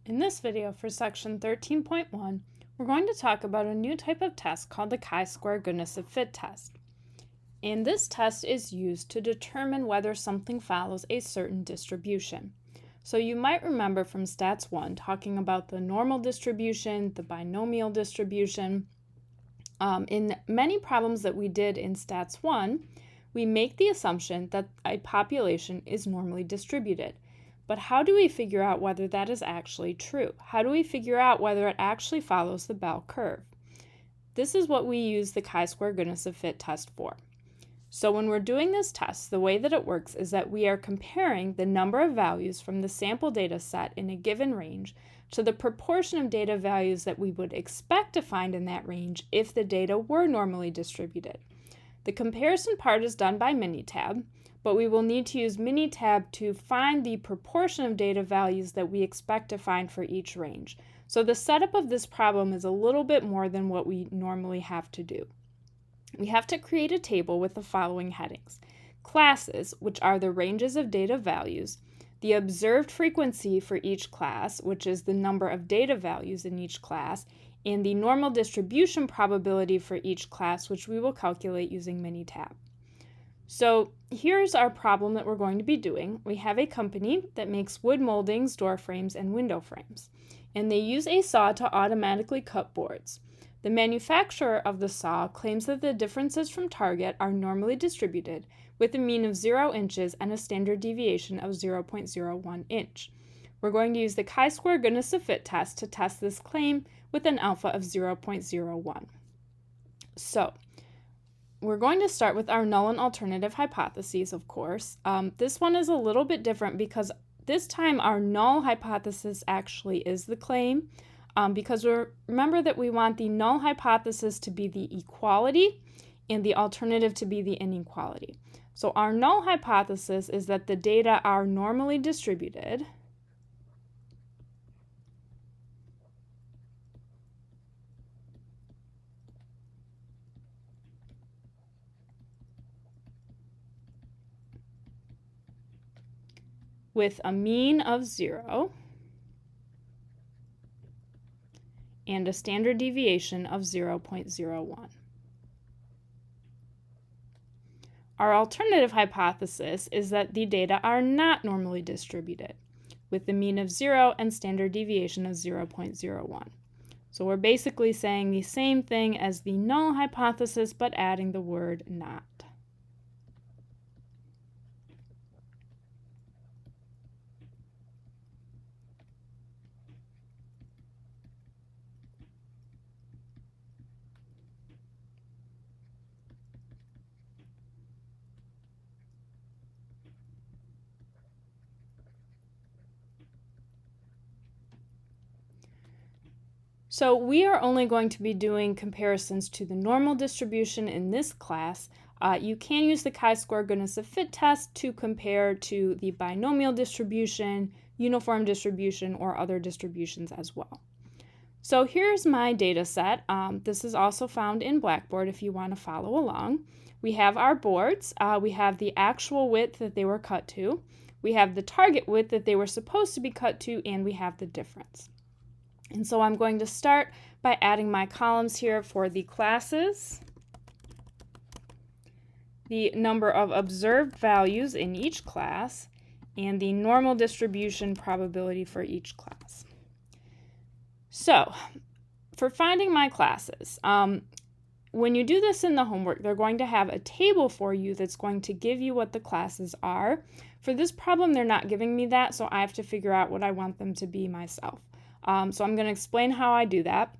In this video for section 13.1, we're going to talk about a new type of test called the Chi-square goodness of fit test. And this test is used to determine whether something follows a certain distribution. So you might remember from Stats 1 talking about the normal distribution, the binomial distribution. In many problems that we did in Stats 1, we make the assumption that a population is normally distributed. But how do we figure out whether that is actually true? How do we figure out whether it actually follows the bell curve? This is what we use the chi-square goodness of fit test for. So when we're doing this test, the way that it works is that we are comparing the number of values from the sample data set in a given range to the proportion of data values that we would expect to find in that range if the data were normally distributed. The comparison part is done by Minitab, but we will need to use Minitab to find the proportion of data values that we expect to find for each range. So the setup of this problem is a little bit more than what we normally have to do. We have to create a table with the following headings: classes, which are the ranges of data values, the observed frequency for each class, which is the number of data values in each class, and the normal distribution probability for each class, which we will calculate using Minitab. So here's our problem that we're going to be doing. We have a company that makes wood moldings, door frames, and window frames, and they use a saw to automatically cut boards. The manufacturer of the saw claims that the differences from target are normally distributed with a mean of 0 inches and a standard deviation of 0.01 inch. We're going to use the chi-square goodness of fit test to test this claim with an alpha of 0.01. So we're going to start with our null and alternative hypotheses, of course. This one is a little bit different because this time our null hypothesis actually is the claim, because remember that we want the null hypothesis to be the equality and the alternative to be the inequality. So our null hypothesis is that the data are normally distributed with a mean of 0 and a standard deviation of 0.01. Our alternative hypothesis is that the data are not normally distributed, with the mean of 0 and standard deviation of 0.01. So we're basically saying the same thing as the null hypothesis, but adding the word not. So we are only going to be doing comparisons to the normal distribution in this class. You can use the chi-square goodness of fit test to compare to the binomial distribution, uniform distribution, or other distributions as well. So here's my data set. This is also found in Blackboard if you want to follow along. We have our boards. We have the actual width that they were cut to. We have the target width that they were supposed to be cut to, and we have the difference. And so I'm going to start by adding my columns here for the classes, the number of observed values in each class, and the normal distribution probability for each class. So for finding my classes, when you do this in the homework, they're going to have a table for you that's going to give you what the classes are. For this problem, they're not giving me that, so I have to figure out what I want them to be myself. So I'm going to explain how I do that.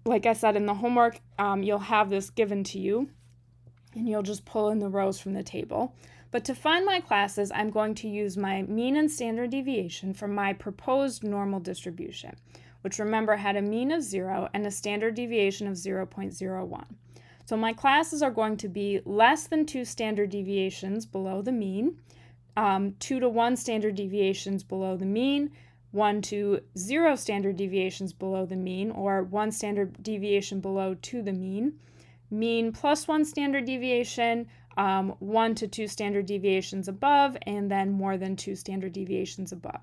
Like I said, in the homework, you'll have this given to you, and you'll just pull in the rows from the table. But to find my classes, I'm going to use my mean and standard deviation from my proposed normal distribution, which remember had a mean of 0 and a standard deviation of 0.01. So my classes are going to be less than 2 standard deviations below the mean, 2 to 1 standard deviations below the mean, 1 to 0 standard deviations below the mean, or 1 standard deviation below to the mean plus 1 standard deviation, 1 to 2 standard deviations above, and then more than 2 standard deviations above.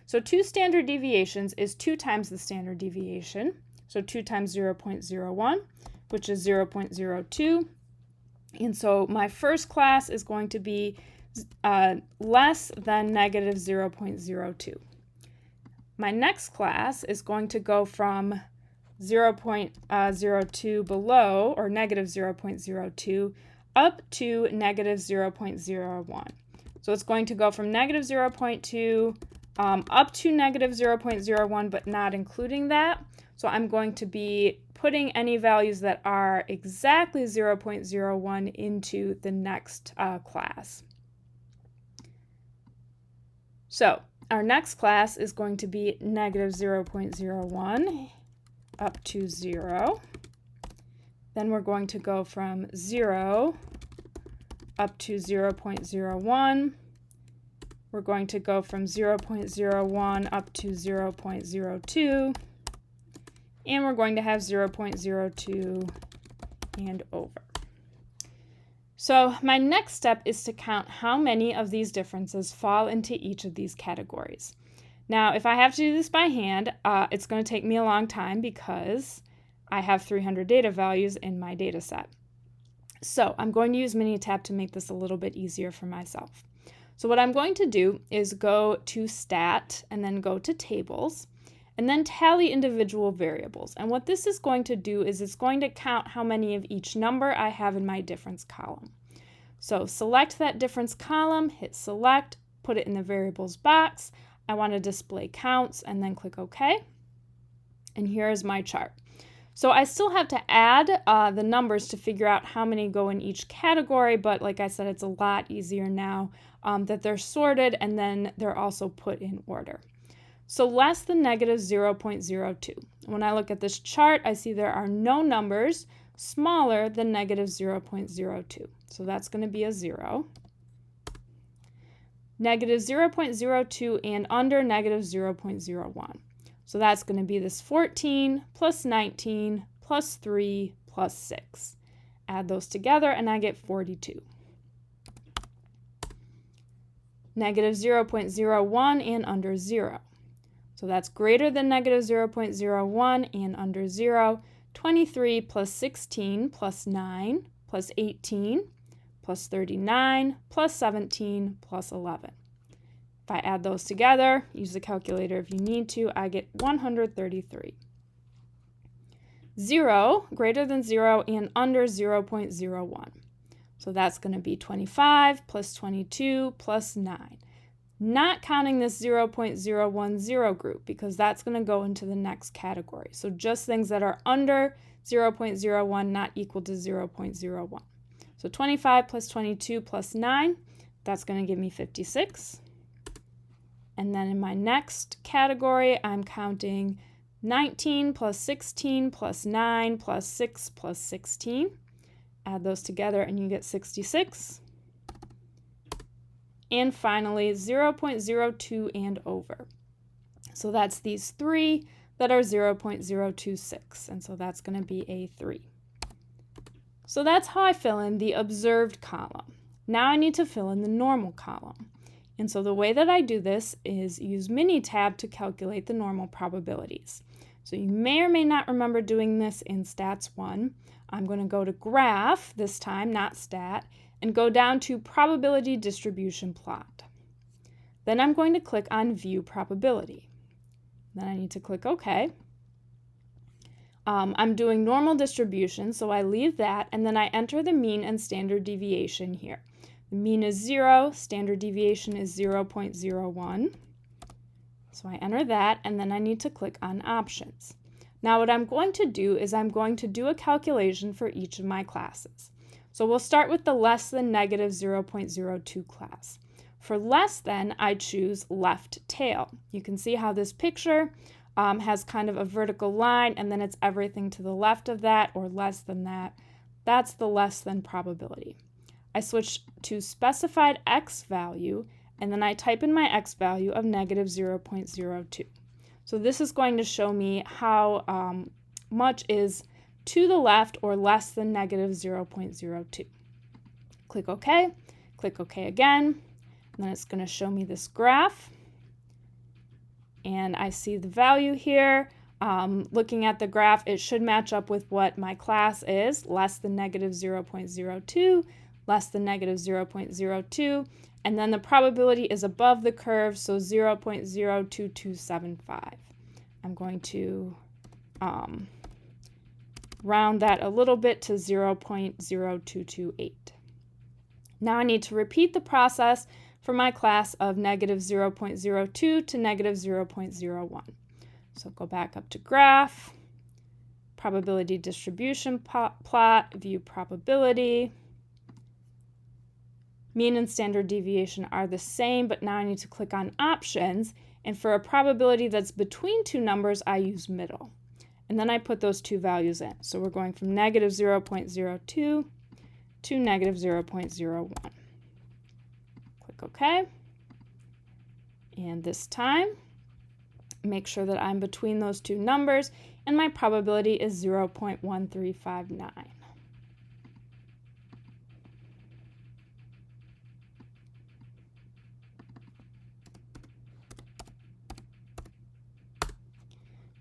So 2 standard deviations is 2 times the standard deviation. So 2 times 0.01, which is 0.02. And so my first class is going to be less than negative 0.02. My next class is going to go from 0.02 below, or negative 0.02, up to negative 0.01. So it's going to go from negative 0.2 up to negative 0.01, but not including that. So I'm going to be putting any values that are exactly 0.01 into the next class. So our next class is going to be negative 0.01 up to 0. Then we're going to go from 0 up to 0.01. We're going to go from 0.01 up to 0.02. And we're going to have 0.02 and over. So my next step is to count how many of these differences fall into each of these categories. Now, if I have to do this by hand, it's going to take me a long time because I have 300 data values in my data set. So I'm going to use Minitab to make this a little bit easier for myself. So what I'm going to do is go to Stat and then go to Tables and then tally individual variables. And what this is going to do is it's going to count how many of each number I have in my difference column. So select that difference column, hit Select, put it in the variables box. I want to display counts and then click OK. And here is my chart. So I still have to add the numbers to figure out how many go in each category, but like I said, it's a lot easier now that they're sorted and then they're also put in order. So less than negative 0.02. When I look at this chart, I see there are no numbers smaller than negative 0.02. So that's going to be a 0. Negative 0.02 and under negative 0.01. So that's going to be this 14 plus 19 plus 3 plus 6. Add those together and I get 42. Negative 0.01 and under 0. So that's greater than negative 0.01 and under 0. 23 plus 16 plus 9 plus 18 plus 39 plus 17 plus 11. If I add those together, use the calculator if you need to, I get 133. 0, greater than 0, and under 0.01. So that's going to be 25 plus 22 plus 9. Not counting this 0.010 group because that's going to go into the next category. So just things that are under 0.01, not equal to 0.01. So 25 plus 22 plus 9, that's going to give me 56. And then in my next category, I'm counting 19 plus 16 plus 9 plus 6 plus 16. Add those together and you get 66. And finally, 0.02 and over. So that's these 3 that are 0.026. And so that's going to be a 3. So that's how I fill in the observed column. Now I need to fill in the normal column. And so the way that I do this is use Minitab to calculate the normal probabilities. So you may or may not remember doing this in Stats 1. I'm going to go to Graph this time, not Stat, and go down to Probability Distribution Plot. Then I'm going to click on View Probability. Then I need to click OK. I'm doing normal distribution, so I leave that, and then I enter the mean and standard deviation here. The mean is 0, standard deviation is 0.01. So I enter that, and then I need to click on Options. Now what I'm going to do is I'm going to do a calculation for each of my classes. So we'll start with the less than negative 0.02 class. For less than, I choose left tail. You can see how this picture has kind of a vertical line, and then it's everything to the left of that or less than that. That's the less than probability. I switch to specified x value, and then I type in my x value of negative 0.02. So this is going to show me how much is to the left or less than negative 0.02. Click OK, click OK again, and then it's going to show me this graph. and I see the value here. Looking at the graph, it should match up with what my class is, less than negative 0.02, less than negative 0.02, and then the probability is above the curve, so 0.02275. I'm going to round that a little bit to 0.0228. Now I need to repeat the process for my class of negative 0.02 to negative 0.01. So go back up to graph, probability distribution plot, view probability. Mean and standard deviation are the same, but now I need to click on options, and for a probability that's between two numbers, I use middle. And then I put those two values in. So we're going from negative 0.02 to negative 0.01. Click OK. And this time, make sure that I'm between those two numbers, and my probability is 0.1359.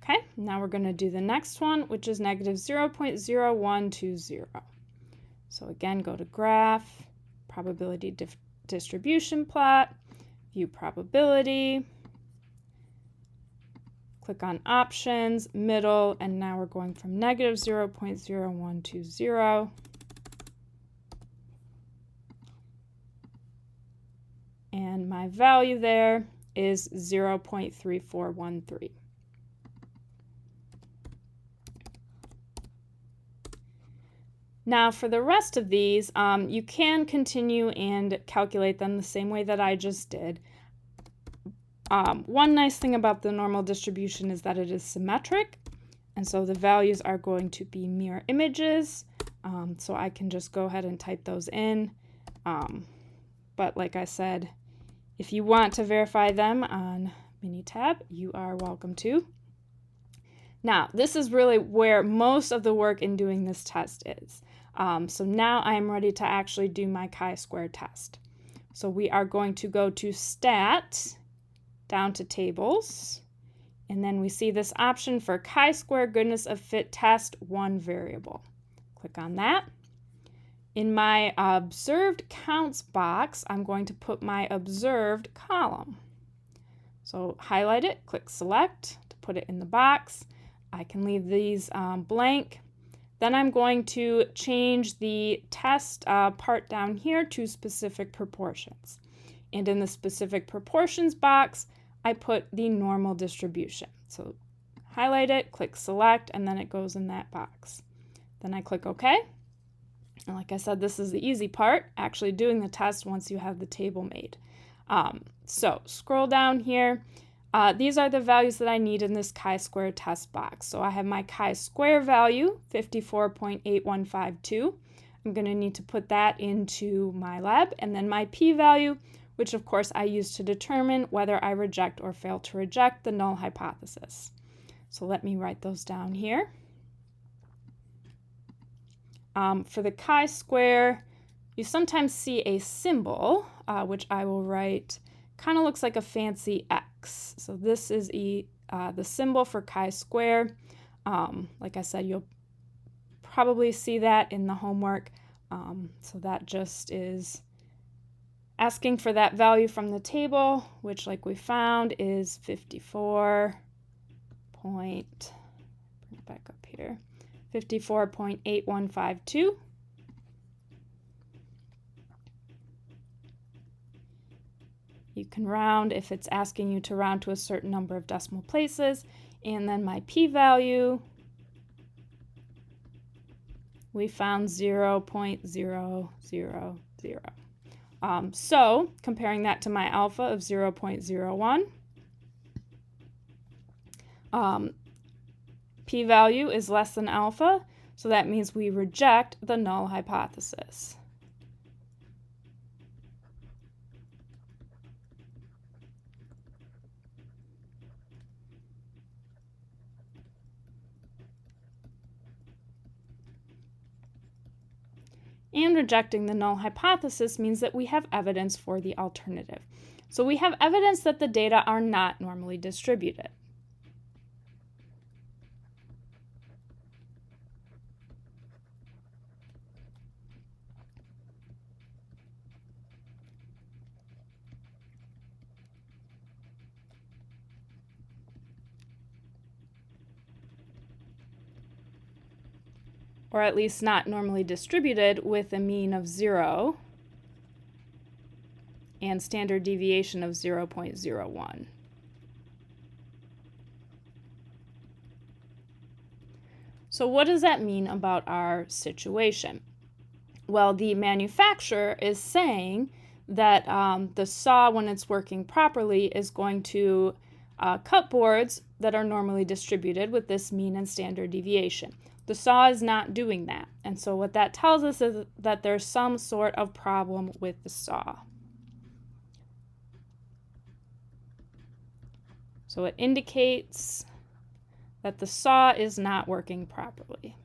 Okay, now we're going to do the next one, which is negative 0.0120. So again, go to graph, probability distribution plot, view probability, click on options, middle, and now we're going from negative 0.0120. And my value there is 0.3413. Now for the rest of these, you can continue and calculate them the same way that I just did. One nice thing about the normal distribution is that it is symmetric, and so the values are going to be mirror images, so I can just go ahead and type those in. But like I said, if you want to verify them on Minitab, you are welcome to. Now, this is really where most of the work in doing this test is. So now I am ready to actually do my chi-square test. So we are going to go to Stat, down to Tables, and then we see this option for chi-square goodness of fit test, one variable. Click on that. In my observed counts box, I'm going to put my observed column. So highlight it, click select to put it in the box. I can leave these blank. Then I'm going to change the test part down here to specific proportions. And in the specific proportions box, I put the normal distribution. So highlight it, click select, and then it goes in that box. Then I click OK. And like I said, this is the easy part, actually doing the test once you have the table made. So scroll down here. These are the values that I need in this chi-square test box. So I have my chi-square value, 54.8152. I'm going to need to put that into my lab, and then my p-value, which of course I use to determine whether I reject or fail to reject the null hypothesis. So let me write those down here. For the chi-square, you sometimes see a symbol, which I will write, kind of looks like a fancy X. So this is the symbol for chi-square. Like I said, you'll probably see that in the homework. So that just is asking for that value from the table, which like we found is 54. Bring it back up here. 54.8152. You can round if it's asking you to round to a certain number of decimal places. And then my p-value, we found 0.000. So comparing that to my alpha of 0.01, p-value is less than alpha, so that means we reject the null hypothesis. And rejecting the null hypothesis means that we have evidence for the alternative. So we have evidence that the data are not normally distributed. Or at least not normally distributed with a mean of 0 and standard deviation of 0.01. So what does that mean about our situation? Well, the manufacturer is saying that the saw, when it's working properly, is going to cut boards that are normally distributed with this mean and standard deviation. The saw is not doing that, and so what that tells us is that there's some sort of problem with the saw. So it indicates that the saw is not working properly.